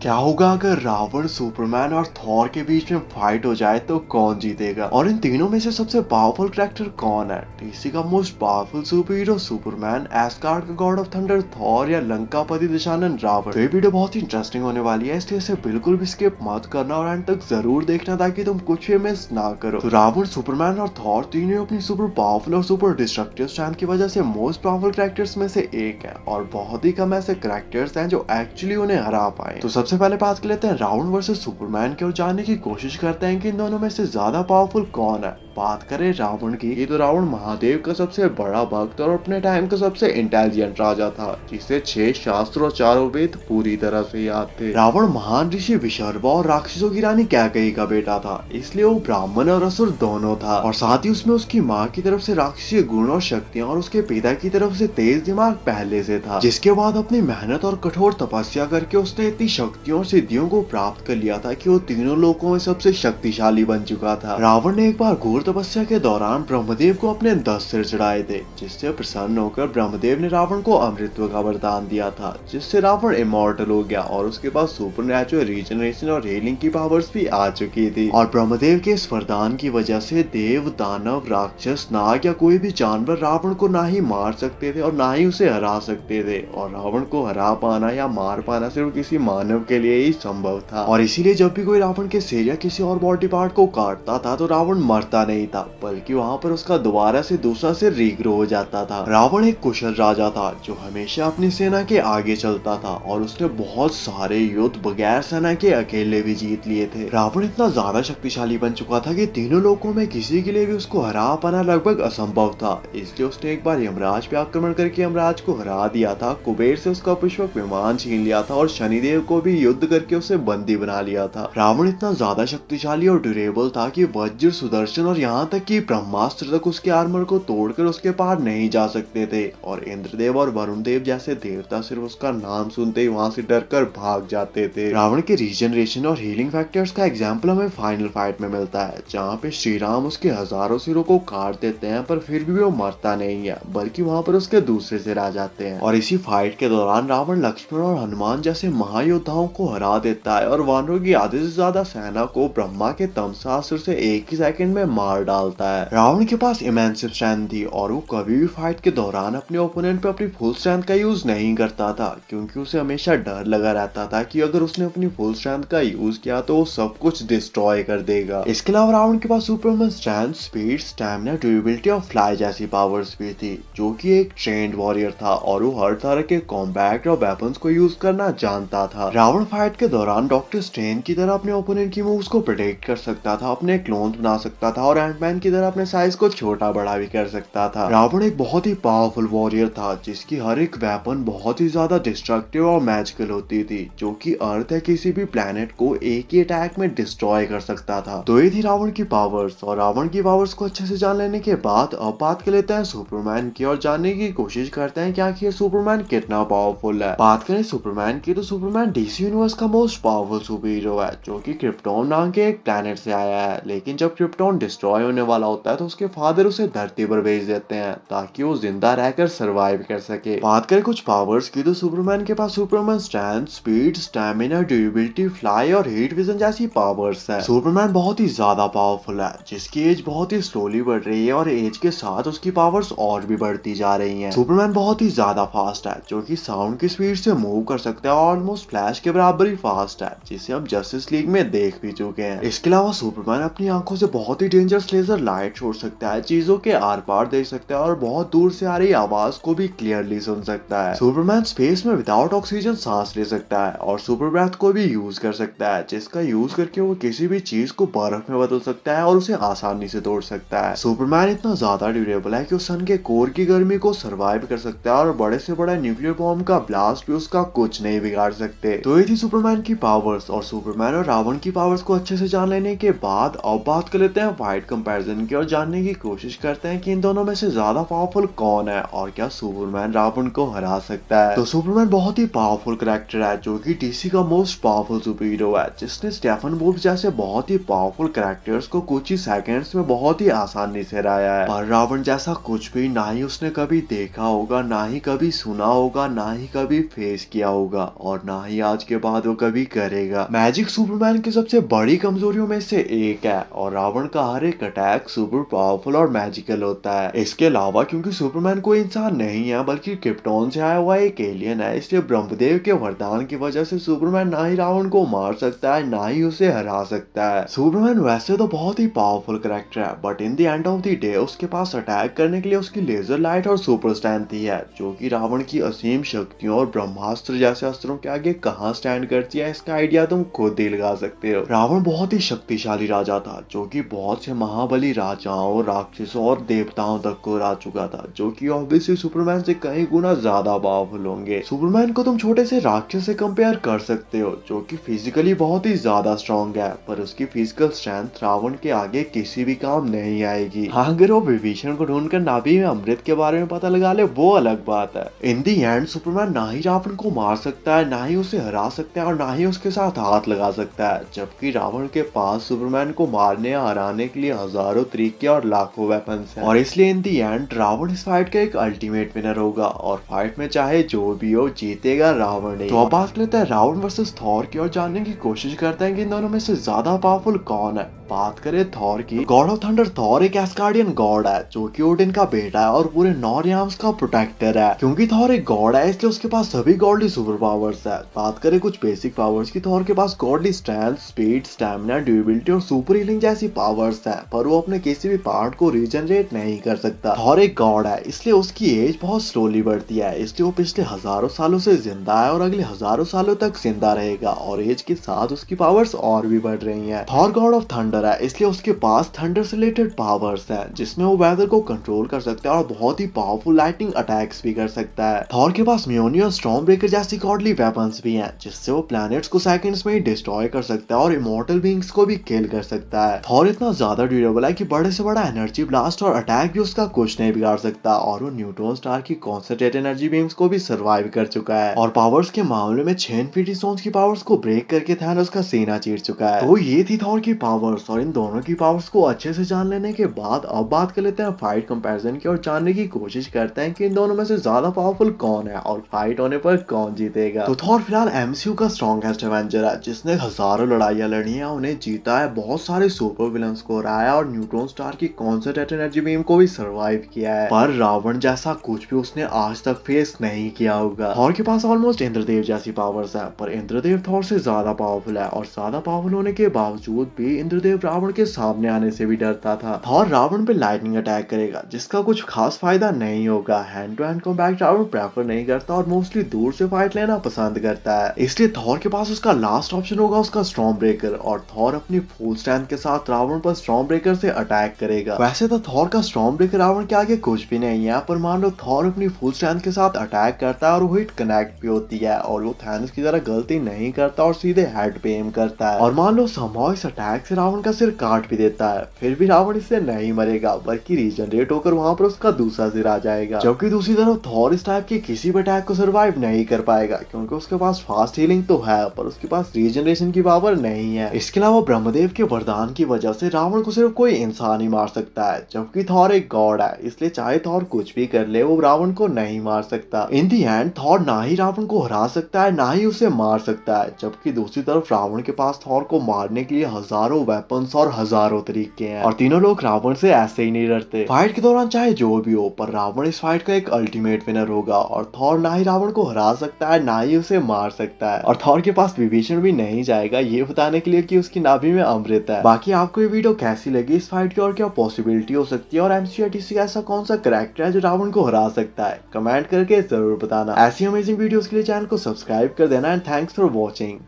क्या होगा अगर रावण, सुपरमैन और थॉर के बीच में फाइट हो जाए तो कौन जीतेगा? और इन तीनों में से सबसे पावरफुल कैरेक्टर कौन है? डीसी का most powerful super hero Superman, Asgard का गॉड ऑफ थंडर थॉर, या लंकापति दशानन रावण? तो ये वीडियो बहुत ही इंटरेस्टिंग होने वाली है, इसलिए इसे बिल्कुल भी स्किप मत करना और एंड तक जरूर देखना ताकि तुम कुछ भी मिस ना करो। तो रावण, सुपरमैन और थॉर तीनों अपनी सुपर पावरफुल और सुपर डिस्ट्रक्टिव स्ट्रेंथ की वजह से मोस्ट पावरफुल कैरेक्टर्स में से एक है, और बहुत ही कम ऐसे कैरेक्टर्स हैं जो एक्चुअली उन्हें हरा पाए। तो सबसे पहले बात कर लेते हैं रावण वर्सेस सुपरमैन की और जानने की कोशिश करते हैं कि इन दोनों में से ज्यादा पावरफुल कौन है। बात करें रावण की, ये तो रावण महादेव का सबसे बड़ा भक्त और अपने टाइम का सबसे इंटेलिजेंट राजा था, जिसे 6 शास्त्र और 4 वेद पूरी तरह से याद थे। रावण महान ऋषि विशर्वा और राक्षसों की रानी कैकेयी का बेटा था, इसलिए वो ब्राह्मण और असुर दोनों था, और साथ ही उसमें उसकी माँ की तरफ से राक्षसीय गुण और शक्तियाँ और उसके पिता की तरफ से तेज दिमाग पहले से था। जिसके बाद अपनी मेहनत और कठोर तपस्या करके उसने इतनी शक्तियों और सिद्धियों को प्राप्त कर लिया था कि वो तीनों लोकों में सबसे शक्तिशाली बन चुका था। रावण ने एक बार घोर तपस्या के दौरान ब्रह्मदेव को अपने 10 सिर चढ़ाए थे, जिससे प्रसन्न होकर ब्रह्मदेव ने रावण को अमृतत्व का वरदान दिया था, जिससे रावण इमॉर्टल हो गया और उसके पास सुपरनैचुरल रीजनरेशन और हीलिंग की पावर्स भी आ चुकी थी। और ब्रह्मदेव के इस वरदान की वजह से देव, दानव, राक्षस, नाग या कोई भी जानवर रावण को ना ही मार सकते थे और ना ही उसे हरा सकते थे, और रावण को हरा पाना या मार पाना सिर्फ किसी मानव के लिए ही संभव था। और इसीलिए जब भी कोई रावण के सिर या किसी और बॉडी पार्ट को काटता था तो रावण मरता नहीं था, बल्कि वहाँ पर उसका दोबारा से दूसरा सिर रीग्रो हो जाता था। रावण एक कुशल राजा था जो हमेशा अपनी सेना के आगे चलता था, और उसने बहुत सारे युद्ध बगैर सेना के अकेले भी जीत लिए थे। रावण इतना ज्यादा शक्तिशाली बन चुका था कि तीनों लोकों में किसी के लिए भी उसको हरा पाना लगभग असंभव था, इसलिए उसने एक बार यमराज पे आक्रमण करके यमराज को हरा दिया था, कुबेर से उसका पुष्पक विमान छीन लिया था, और शनिदेव को भी युद्ध करके उसे बंदी बना लिया था। रावण इतना ज्यादा शक्तिशाली और ड्यूरेबल था कि वज्र, सुदर्शन और यहाँ तक कि ब्रह्मास्त्र तक उसके आर्मर को तोड़कर उसके पार नहीं जा सकते थे, और इंद्रदेव और वरुण देव जैसे देवता सिर्फ उसका नाम सुनते ही वहां से डरकर भाग जाते थे। रावण के रीजनरेशन और हीलिंग फैक्टर्स का एग्जाम्पल हमें फाइनल फाइट में मिलता है, जहाँ पे श्री राम उसके हजारों सिरों को काट देते हैं, पर फिर भी वो मरता नहीं है, बल्कि वहाँ पर उसके दूसरे सिर आ जाते हैं। और इसी फाइट के दौरान रावण लक्ष्मण और हनुमान जैसे महायोद्धाओं को हरा देता है, और वानरों की आधे से ज्यादा सेना को ब्रह्मा के तमसास्त्र से एक ही सेकंड में मार डालता है। रावण के पास इमेंसिव स्ट्रेंथ थी, और वो कभी भी फाइट के दौरान अपने ओपोनेंट पे अपनी फुल स्ट्रेंथ का यूज नहीं करता था, क्योंकि उसे हमेशा डर लगा रहता था कि अगर उसने अपनी फुल स्ट्रेंथ का यूज किया तो वो सब कुछ डिस्ट्रॉय कर देगा। इसके अलावा रावण के पास Superman strength, speed, stamina, durability और फ्लाई जैसी पावर्स भी थी, जो कि एक ट्रेंड वॉरियर था, और वो हर तरह के कॉम्बैट और वेपन्स को यूज करना जानता था। रावण फाइट के दौरान डॉक्टर स्ट्रेंज की तरह अपने ओपोनेंट की मूव्स को प्रेडिक्ट कर सकता था, अपने क्लोन बना सकता था, और एंटमैन की तरह अपने साइज को छोटा बड़ा भी कर सकता था। रावण एक बहुत ही पावरफुल वॉरियर था, जिसकी हर एक वेपन बहुत ही ज्यादा डिस्ट्रक्टिव और मैजिकल होती थी, जो कि अर्थ या किसी भी प्लेनेट को एक ही अटैक में डिस्ट्रॉय कर सकता था। तो ये थी रावण की पावर्स, और रावण की पावर्स को अच्छे से जान लेने के बाद अब बात कर लेते हैं सुपरमैन की और जानने की कोशिश करते हैं कि आखिर सुपरमैन कितना पावरफुल है। बात करें सुपरमैन की, तो सुपरमैन डीसी यूनिवर्स का मोस्ट पावरफुल सुपर हीरो है, जो कि क्रिप्टॉन नाम के एक प्लेनेट से आया है। लेकिन जब क्रिप्टॉन डिस्ट्रॉय होने वाला होता है तो उसके फादर उसे धरती पर भेज देते हैं ताकि वो जिंदा रहकर सरवाइव कर सके। बात करें कुछ पावर्स की, तो सुपरमैन के पास Superman strength, speed, stamina, durability, fly और हीट विजन जैसी पावर्स है। सुपरमैन बहुत ही ज्यादा पावरफुल है, जिसकी एज बहुत ही स्लोली बढ़ रही है, और एज के साथ उसकी पावर्स और भी बढ़ती जा रही हैं। सुपरमैन बहुत ही ज्यादा फास्ट है, जो कि साउंड की स्पीड से मूव कर सकता है, और ऑलमोस्ट फ्लैश के बराबर ही फास्ट है, जिसे हम जस्टिस लीग में देख भी चुके हैं। इसके अलावा सुपरमैन अपनी आंखों से बहुत ही डेंजरस लेजर लाइट छोड़ सकता है, चीजों के आर पार देख सकता है, और बहुत दूर से आ रही आवाज को भी क्लियरली सुन सकता है। सुपरमैन स्पेस में विदाउट ऑक्सीजन सांस ले सकता है, और सुपर ब्रेथ को भी यूज कर सकता है, जिसका यूज करके वो किसी भी चीज को बर्फ में बदल सकता है और उसे आसानी से तोड़ सकता है। सुपरमैन इतना ज्यादा ड्यूरेबल है कि वो सन के कोर की गर्मी को सर्वाइव कर सकता है, और बड़े से बड़ा न्यूक्लियर बॉम्ब का ब्लास्ट भी उसका कुछ नहीं बिगाड़ सकते। तो ये थी सुपरमैन की पावर्स, और सुपरमैन और रावण की पावर्स को अच्छे से जान लेने के बाद अब बात कर लेते हैं फाइट फाइट कंपैरिजन की और जानने की कोशिश करते हैं कि इन दोनों में से ज्यादा पावरफुल कौन है और क्या सुपरमैन रावण को हरा सकता है। तो सुपरमैन बहुत ही पावरफुल कैरेक्टर है जो कि डीसी का मोस्ट पावरफुल सुपर हीरो है, जिसने स्टेफन वुल्फ जैसे बहुत ही पावरफुल कैरेक्टर्स को कुछ ही सेकंड्स में बहुत ही आसानी से हराया है। पर रावण जैसा कुछ भी ना ही उसने कभी देखा होगा, ना ही कभी सुना होगा, ना ही कभी फेस किया होगा और ना ही आज के बाद वो कभी करेगा। मैजिक सुपरमैन की सबसे बड़ी कमजोरियों में से एक है और रावण का हर एक अटैक सुपर पावरफुल और मैजिकल होता है। इसके अलावा क्योंकि सुपरमैन कोई इंसान नहीं है बल्कि क्रिप्टोन से आया हुआ एक एलियन है, इसलिए ब्रह्मदेव के वरदान की वजह से सुपरमैन ना ही रावण को मार सकता है ना ही उसे हरा सकता है। सुपरमैन वैसे तो बहुत ही पावरफुल कैरेक्टर है but in the end of the day उसके पास अटैक करने के लिए उसकी लेजर लाइट और सुपर स्ट्रेंथ ही है, जो कि रावण की असीम शक्तियों और ब्रह्मास्त्र जैसे अस्त्रों के आगे कहां स्टैंड करती है इसका आइडिया तुम खुद ही लगा सकते हो। रावण बहुत ही शक्तिशाली राजा था जो कि बहुत से महाबली राजाओं, राक्षसों और देवताओं तक को हरा चुका था, जो कि ऑब्वियसली सुपरमैन से कई गुना ज्यादा पावरफुल होंगे। सुपरमैन को तुम छोटे से राक्षस से कंपेयर कर सकते हो जो कि फिजिकली बहुत ही ज्यादा स्ट्रॉन्ग है, पर उसकी फिजिकल स्ट्रेंथ रावण के आगे किसी भी काम नहीं आएगी। हाँ, अगर वो विभीषण को ढूंढकर नाभि में अमृत के बारे में पता लगा ले वो अलग बात है। इन दी एंड सुपरमैन ना ही रावण को मार सकता है, ना ही उसे हरा सकता है और ना ही उसके साथ हाथ लगा सकता है, जबकि रावण के पास सुपरमैन को मारने या हराने के लिए हजारों तरीके और लाखों वेपन्स हैं। और इसलिए इन दी एंड रावण इस फाइट का एक अल्टीमेट विनर होगा और फाइट में चाहे जो भी हो जीतेगा रावण ही। तो अब बात लेते हैं रावण वर्सेस थॉर की और जानने की कोशिश करते हैं कि इन दोनों में से ज्यादा पावरफुल कौन है। बात करें थॉर की, गॉड ऑफ थंडर थॉर एक एस्गार्डियन गॉड है जो कि ओडिन का बेटा है और पूरे नॉर्थ का प्रोटेक्टर है। क्योंकि थॉर एक गॉड है इसलिए उसके पास सभी गॉडली सुपर पावर्स है। बात करें कुछ बेसिक पावर्स की, थॉर के पास godly strength, speed, stamina, durability और सुपर हीलिंग जैसी पावर्स है, पर वो अपने किसी भी पार्ट को रीजनरेट नहीं कर सकता। थॉर एक गॉड है इसलिए उसकी एज बहुत स्लोली बढ़ती है, इसलिए वो पिछले हजारों सालों से जिंदा है और अगले हजारों सालों तक जिंदा रहेगा और एज के साथ उसकी पावर्स और भी बढ़ रही है। थॉर गॉड ऑफ थंडर है इसलिए उसके पास थंडर से रिलेटेड पावर्स है जिसमें वो वेदर को कंट्रोल कर सकता है और बहुत ही पावरफुल लाइटनिंग अटैक्स भी कर सकता है। थॉर के पास म्योनी और स्टॉर्म ब्रेकर जैसी गॉडली वेपन्स भी हैं जिससे वो प्लैनेट्स को सेकंड्स में ही डिस्ट्रॉय कर सकता है और इमॉर्टल बीइंग्स को भी किल कर सकता है। थॉर इतना ज्यादा ड्यूरेबल है कि बड़े से बड़ा एनर्जी ब्लास्ट और अटैक भी उसका कुछ नहीं बिगाड़ सकता और वो न्यूट्रॉन स्टार की कॉन्सेंट्रेटेड एनर्जी बीम्स को भी सर्वाइव कर चुका है। और पावर्स के मामले में 6 इन्फिनिटी स्टोन्स की पावर्स को ब्रेक करके थैनोस का सीना चीर चुका है। तो ये थी थॉर की पावर्स और इन दोनों की पावर्स को अच्छे से जान लेने के बाद अब बात कर लेते हैं फाइट कंपैरिजन की और जानने की कोशिश करते हैं कि इन दोनों में से ज्यादा पावरफुल कौन है और फाइट होने पर कौन जीतेगा। तो थॉर फिलहाल एमसीयू का स्ट्रॉन्गेस्ट एवेंजर है जिसने हजारों लड़ाइयां लड़ी हैं, उन्हें जीता है, बहुत सारे सुपर विलन्स को हराया और न्यूट्रॉन स्टार की कॉन्सेंट्रेटेड एनर्जी बीम को भी सर्वाइव किया है। पर रावण जैसा कुछ भी उसने आज तक फेस नहीं किया होगा। थॉर के पास ऑलमोस्ट इंद्रदेव जैसी पावर्स है, पर इंद्रदेव थॉर से ज्यादा पावरफुल है और ज्यादा पावरफुल होने के बावजूद भी इंद्रदेव रावण के सामने आने से भी डरता था। थॉर रावण पे लाइटनिंग अटैक करेगा जिसका कुछ खास फायदा नहीं होगा। Hand to hand combat Ravan prefer नहीं करता और मोस्टली दूर से फाइट लेना पसंद करता है, इसलिए थॉर के पास उसका लास्ट ऑप्शन होगा उसका स्टॉर्म ब्रेकर और थॉर अपनी फुल स्ट्रेंथ के साथ रावण पर स्टॉर्म ब्रेकर से अटैक करेगा। वैसे तो थॉर का स्टॉर्म ब्रेकर रावण के आगे कुछ भी नहीं है, पर मान लो थॉर अपनी फुल स्ट्रेंथ के साथ अटैक करता है और वो हिट कनेक्ट भी होती है और वो थैनोस की तरह गलती नहीं करता और सीधे हेड पे एम करता है और मान लो समहाउ इस अटैक से रावण का सिर काट भी देता है, फिर भी रावण इससे नहीं मरेगा बल्कि रीजनरेट होकर वहां पर उसका दूसरा सिर आ जाएगा। जबकि दूसरी तरफ थॉर इस टाइप के किसी भी अटैक को सर्वाइव नहीं कर पाएगा क्योंकि उसके पास फास्ट हीलिंग तो है पर उसके पास रीजनरेशन की पावर नहीं है। इसके अलावा ब्रह्मदेव के वरदान की वजह से रावण को सिर्फ कोई इंसान ही मार सकता है, जबकि थॉर एक गॉड है इसलिए चाहे थॉर कुछ भी कर ले वो रावण को नहीं मार सकता। इन दी एंड थॉर ना ही रावण को हरा सकता है ना ही उसे मार सकता है, जबकि दूसरी तरफ रावण के पास थॉर को मारने के लिए हजारों वेपन्स और हजारों तरीके हैं और तीनों लोग रावण से ऐसे ही नहीं डरते। फाइट के दौरान चाहे जो भी हो पर रावण इस फाइट का एक अल्टीमेट विनर होगा और थॉर ना ही रावण को हरा सकता है ना ही उसे मार सकता है और थॉर के पास विभीषण भी नहीं जाएगा ये बताने के लिए कि उसकी नाभि में अमृत है। बाकी आपको ये वीडियो कैसी लगी इस फाइट की और क्या पॉसिबिलिटी हो सकती है और एमसीयू ऐसा कौन सा कैरेक्टर है जो रावण को हरा सकता है, कमेंट करके जरूर बताना। ऐसी अमेजिंग वीडियोस के लिए चैनल को सब्सक्राइब कर देना एंड थैंक्स फॉर वॉचिंग।